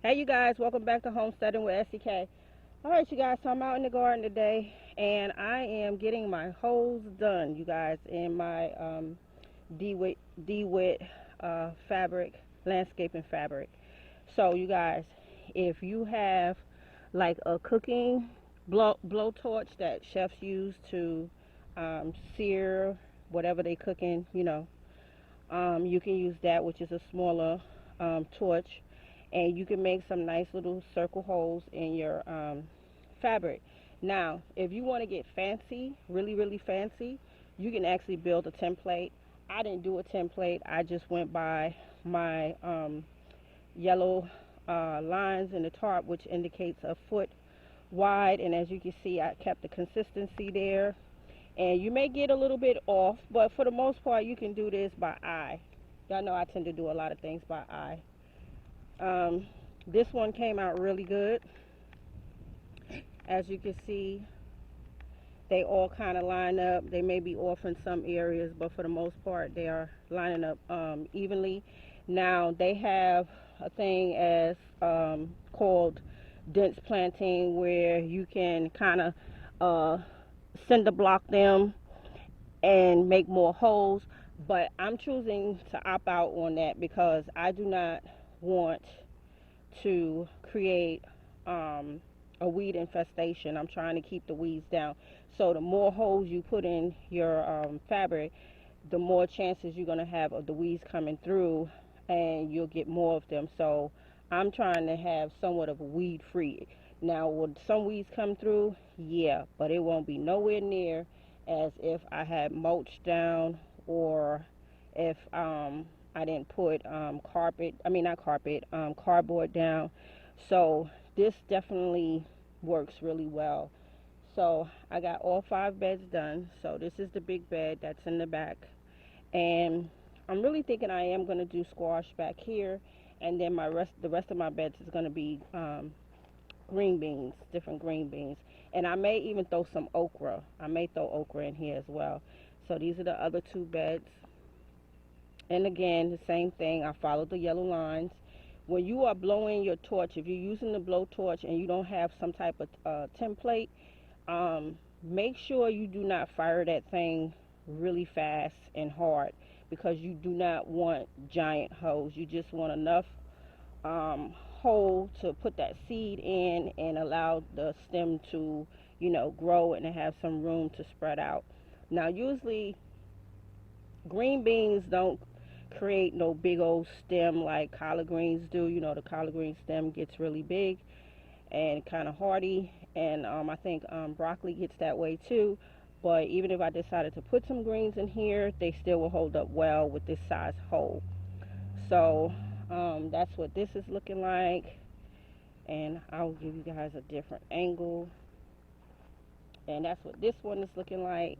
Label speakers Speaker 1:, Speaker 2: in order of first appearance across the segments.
Speaker 1: Hey you guys, welcome back to Homesteading with SEK. Alright you guys, so I'm out in the garden today and I am getting my holes done, you guys, in my Dewitt fabric, landscaping fabric. So you guys, if you have like a cooking blowtorch that chefs use to sear whatever they cooking, you can use that, which is a smaller torch, and you can make some nice little circle holes in your fabric. Now, if you want to get fancy, really fancy, you can actually build a template. I didn't do a template. I just went by my yellow lines in the tarp, which indicates a foot wide, and as you can see, I kept the consistency there. And you may get a little bit off, but for the most part you can do this by eye. Y'all know I tend to do a lot of things by eye. This one came out really good. As you can see, they all kind of line up. They may be off in some areas, but for the most part they are lining up evenly. Now they have a thing as called dense planting, where you can kind of cinder block them and make more holes, but I'm choosing to opt out on that because I do not want to create a weed infestation. I'm trying to keep the weeds down. So the more holes you put in your fabric, the more chances you're going to have of the weeds coming through, and you'll get more of them. So I'm trying to have somewhat of a weed free. Now, will some weeds come through? Yeah, but it won't be nowhere near as if I had mulched down, or if I didn't put cardboard down. So this definitely works really well. So I got all 5 beds done. So this is the big bed that's in the back, and I'm really thinking I am going to do squash back here, and then the rest of my beds is going to be green beans, different green beans, and I may even throw some okra. I may throw okra in here as well. So these are the other 2 beds, and again the same thing. I followed the yellow lines. When you are blowing your torch, if you're using the blow torch and you don't have some type of template, make sure you do not fire that thing really fast and hard, because you do not want giant holes. You just want enough hole to put that seed in and allow the stem to, grow and have some room to spread out. Now, usually green beans don't create no big old stem like collard greens do. The collard green stem gets really big and kind of hardy, and I think broccoli gets that way too. But even if I decided to put some greens in here, they still will hold up well with this size hole. So that's what this is looking like, and I'll give you guys a different angle, and that's what this one is looking like.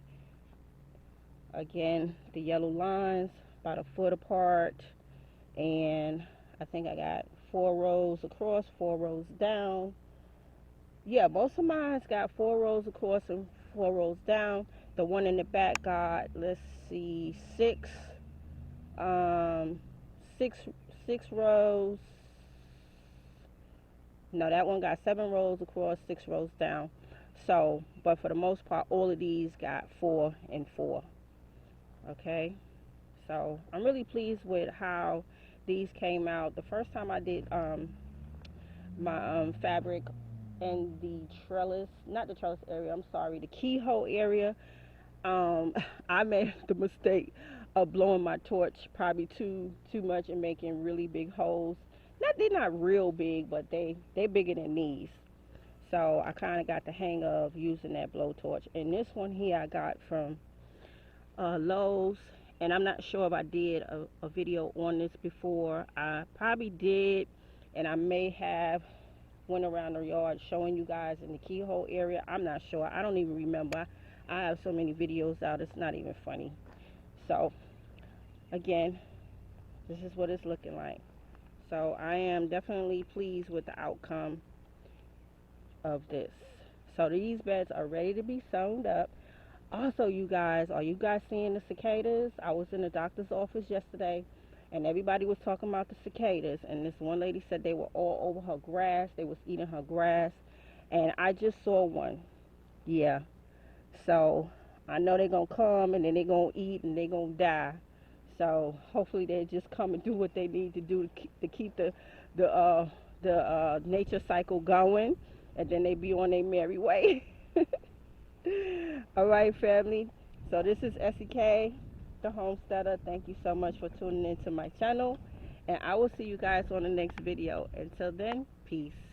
Speaker 1: Again, the yellow lines about a foot apart, and I think I got 4 rows across, 4 rows down. Yeah, most of mine's got 4 rows across and 4 rows down. The one in the back got, let's see, um, six, 6 rows. No, that one got 7 rows across, 6 rows down. So, but for the most part, all of these got 4 and 4. Okay, so I'm really pleased with how these came out. The first time I did my fabric in the trellis, not the trellis area, I'm sorry, the keyhole area, um, I made the mistake of blowing my torch probably too much and making really big holes. They're not real big, but they're bigger than these. So I kind of got the hang of using that blowtorch. And this one here I got from Lowe's, and I'm not sure if I did a video on this before. I probably did, and I may have went around the yard showing you guys in the keyhole area. I'm not sure. I don't even remember. I have so many videos out, it's not even funny. So again, this is what it's looking like. So I am definitely pleased with the outcome of this. So these beds are ready to be sewn up. Also, you guys, are you guys seeing the cicadas? I was in the doctor's office yesterday, And everybody was talking about the cicadas, and this one lady said they were all over her grass. They was eating her grass, and I just saw one. Yeah. So I know they're gonna come and then they're gonna eat and they're gonna die. So hopefully they just come and do what they need to do to keep the nature cycle going, and then they be on their merry way. All right, family. So this is SEK, the homesteader. Thank you so much for tuning into my channel, and I will see you guys on the next video. Until then, peace.